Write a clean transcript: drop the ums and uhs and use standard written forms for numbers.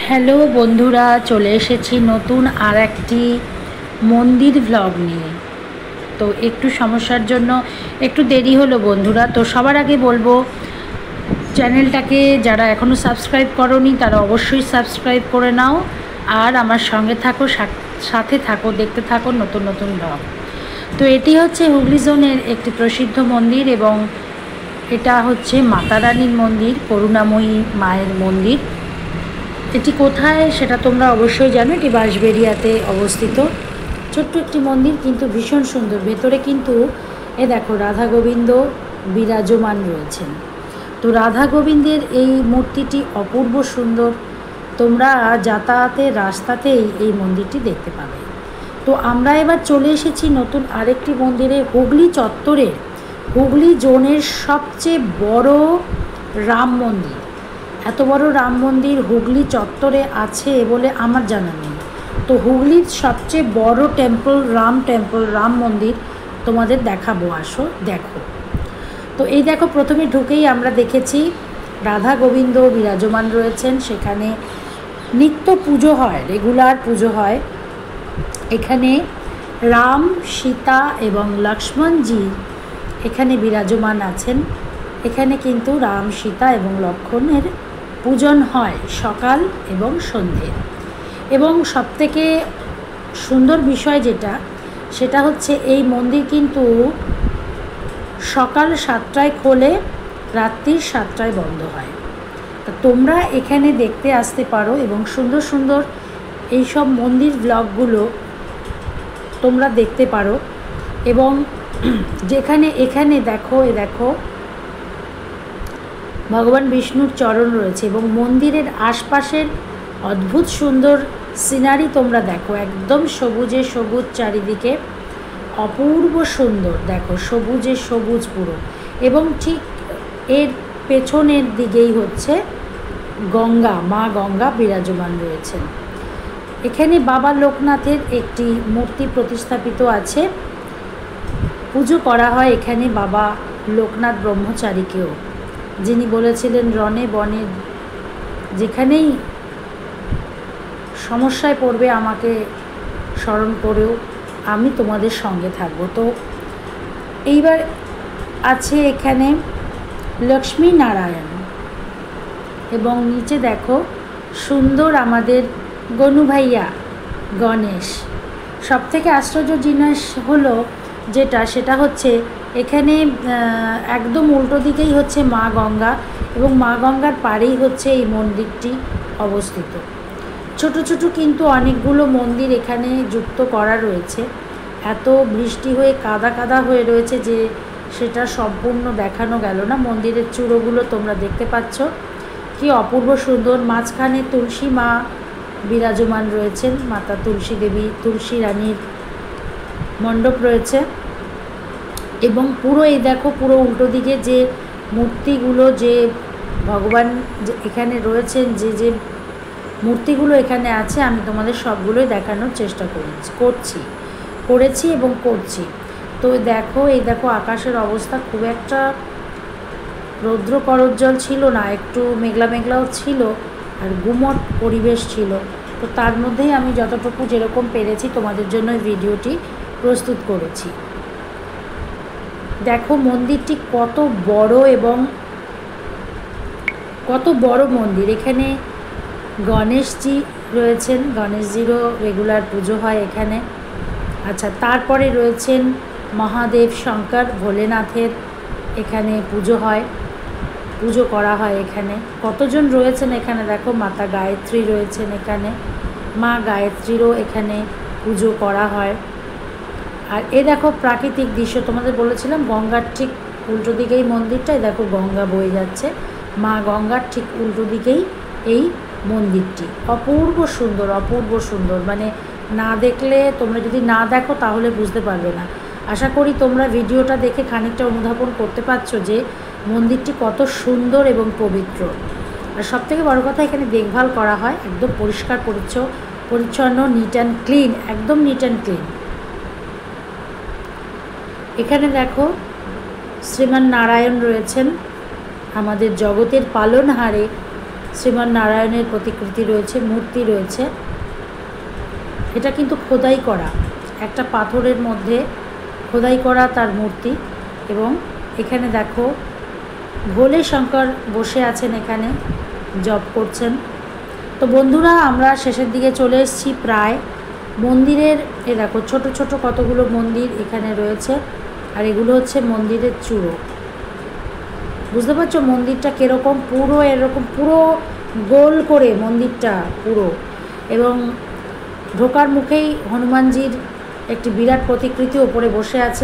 Hello বন্ধুরা, চলে এসেছি নতুন আর একটি মন্দির ভ্লগ নিয়ে। তো একটু সমস্যার জন্য একটু দেরি হলো বন্ধুরা। তো সবার আগে বলবো, চ্যানেলটাকে যারা এখনও সাবস্ক্রাইব করোনি তারা অবশ্যই সাবস্ক্রাইব করে নাও, আর আমার সঙ্গে থাকো, সাথে থাকো, দেখতে থাকো নতুন নতুন ভ্লগ। তো এটি হচ্ছে হুগলি জোনের একটি প্রসিদ্ধ মন্দির, এবং এটা হচ্ছে মাতা রানীর মন্দির, করুণাময়ী মায়ের মন্দির। এটি কোথায় সেটা তোমরা অবশ্যই জানো, এটি বাঁশবেড়িয়াতে অবস্থিত। ছোট্ট একটি মন্দির, কিন্তু ভীষণ সুন্দর। ভেতরে কিন্তু দেখো রাধা গোবিন্দ বিরাজমান রয়েছেন। তো রাধা গোবিন্দের এই মূর্তিটি অপূর্ব সুন্দর। তোমরা যাতায়াতের রাস্তাতেই এই মন্দিরটি দেখতে পাবে। তো আমরা এবার চলে এসেছি নতুন আরেকটি মন্দিরে, হুগলি চত্বরে, হুগলি জোনের সবচেয়ে বড় রাম মন্দির। এত বড় রাম মন্দির হুগলি চত্বরে আছে বলে আমার জানা নেই। তো হুগলির সবচেয়ে বড় টেম্পল, রাম মন্দির তোমাদের দেখাবো, আসো দেখো। তো এই দেখো, প্রথমে ঢুকেই আমরা দেখেছি রাধা গোবিন্দ বিরাজমান রয়েছেন। সেখানে নিত্য পুজো হয়, রেগুলার পুজো হয়। এখানে রাম, সীতা এবং লক্ষ্মণজি এখানে বিরাজমান আছেন। এখানে কিন্তু রাম, সীতা এবং লক্ষ্মণের পূজন হয় সকাল এবং সন্ধে। এবং সবথেকে সুন্দর বিষয় সেটা হচ্ছে এই মন্দির কিন্তু সকাল 7টায় খোলে, রাত্রি 7টায় বন্ধ হয়। তা তোমরা এখানে দেখতে আসতে পারো, এবং সুন্দর সুন্দর এইসব মন্দির ব্লগগুলো তোমরা দেখতে পারো। এবং এখানে দেখো ভগবান বিষ্ণুর চরণ রয়েছে, এবং মন্দিরের আশপাশের অদ্ভুত সুন্দর সিনারি তোমরা দেখো। একদম সবুজে সবুজ চারিদিকে, অপূর্ব সুন্দর। দেখো সবুজে সবুজ পুরো। এবং ঠিক এর পেছনের দিকেই হচ্ছে গঙ্গা, মা গঙ্গা বিরাজমান রয়েছেন। এখানে বাবা লোকনাথের একটি মূর্তি প্রতিস্থাপিত আছে। পুজো করা হয় এখানে বাবা লোকনাথ ব্রহ্মচারীকেও, যিনি বলেছিলেন রণে বনে যেখানেই সমস্যায় পড়বে আমাকে স্মরণ করেও, আমি তোমাদের সঙ্গে থাকবো। তো এইবার আছে এখানে লক্ষ্মী নারায়ণ, এবং নিচে দেখো সুন্দর আমাদের গনু ভাইয়া গণেশ। সবথেকে আশ্চর্য জিনিস হলো সেটা হচ্ছে এখানে একদম উল্টো দিকেই হচ্ছে মা গঙ্গা, এবং মা গঙ্গার পাড়েই হচ্ছে এই মন্দিরটি অবস্থিত। ছোট ছোট কিন্তু অনেকগুলো মন্দির এখানে যুক্ত করা রয়েছে। এত বৃষ্টি হয়ে কাদা কাদা হয়ে রয়েছে যে সেটা সম্পূর্ণ দেখানো গেল না। মন্দিরের চূড়োগুলো তোমরা দেখতে পাচ্ছ, কি অপূর্ব সুন্দর। মাঝখানে তুলসী মা বিরাজমান রয়েছেন, মাতা তুলসী দেবী, তুলসী রানীর মণ্ডপ রয়েছে। এবং পুরো এই দেখো, পুরো উল্টো দিকে যে মূর্তিগুলো, যে ভগবান এখানে রয়েছেন, যে মূর্তিগুলো এখানে আছে, আমি তোমাদের সবগুলোই দেখানোর চেষ্টা করেছি এবং করছি। তো দেখো এই দেখো, আকাশের অবস্থা খুব একটা রৌদ্র করজ্জ্বল ছিল না, একটু মেঘলা মেঘলাও ছিল, আর গুমট পরিবেশ ছিল। তো তার মধ্যেই আমি যতটুকু যেরকম পেরেছি তোমাদের জন্য ভিডিওটি প্রস্তুত করেছি। দেখো মন্দিরটি কত বড়, এবং কত বড় মন্দির। এখানে গণেশজি রয়েছেন, গণেশজিরও রেগুলার পুজো হয় এখানে। আচ্ছা, তারপরে রয়েছেন মহাদেব, শঙ্কর, ভোলেনাথের এখানে পুজো করা হয় এখানে। কতজন রয়েছেন এখানে দেখো, মাতা গায়ত্রী রয়েছেন এখানে, মা গায়ত্রীরও এখানে পুজো করা হয়। আর দেখো প্রাকৃতিক দৃশ্য, তোমাদের বলেছিলাম গঙ্গার ঠিক উল্টো দিকেই মন্দিরটাই, দেখো গঙ্গা বয়ে যাচ্ছে, মা গঙ্গার ঠিক উল্টো দিকেই এই মন্দিরটি। অপূর্ব সুন্দর, অপূর্ব সুন্দর। মানে না দেখলে, তোমরা যদি না দেখো তাহলে বুঝতে পারবে না। আশা করি তোমরা ভিডিওটা দেখে খানিকটা অনুধাবন করতে পারছো যে মন্দিরটি কত সুন্দর এবং পবিত্র। আর সবথেকে বড় কথা, এখানে দেখভাল করা হয়, একদম পরিষ্কার পরিচ্ছন্ন, নিট অ্যান্ড ক্লিন, একদম নিট অ্যান্ড ক্লিন। এখানে দেখো শ্রীমান নারায়ণ রয়েছেন, আমাদের জগতের পালনহারে শ্রীমান নারায়ণের প্রতিকৃতি রয়েছে, মূর্তি রয়েছে। এটা কিন্তু খোদাই করা, একটা পাথরের মধ্যে খোদাই করা তার মূর্তি। এবং এখানে দেখো ভোলে শঙ্কর বসে আছেন, এখানে জপ করছেন। তো বন্ধুরা আমরা শেষের দিকে চলে এসেছি প্রায়। মন্দিরের দেখো ছোট ছোট কতগুলো মন্দির এখানে রয়েছে, আর এগুলো হচ্ছে মন্দিরের চূড়ো। বুঝতে পারছো মন্দিরটা কীরকম, পুরো এরকম পুরো গোল করে মন্দিরটা পুরো। এবং ঢোকার মুখেই হনুমানজির একটি বিরাট প্রতিকৃতি ওপরে বসে আছে।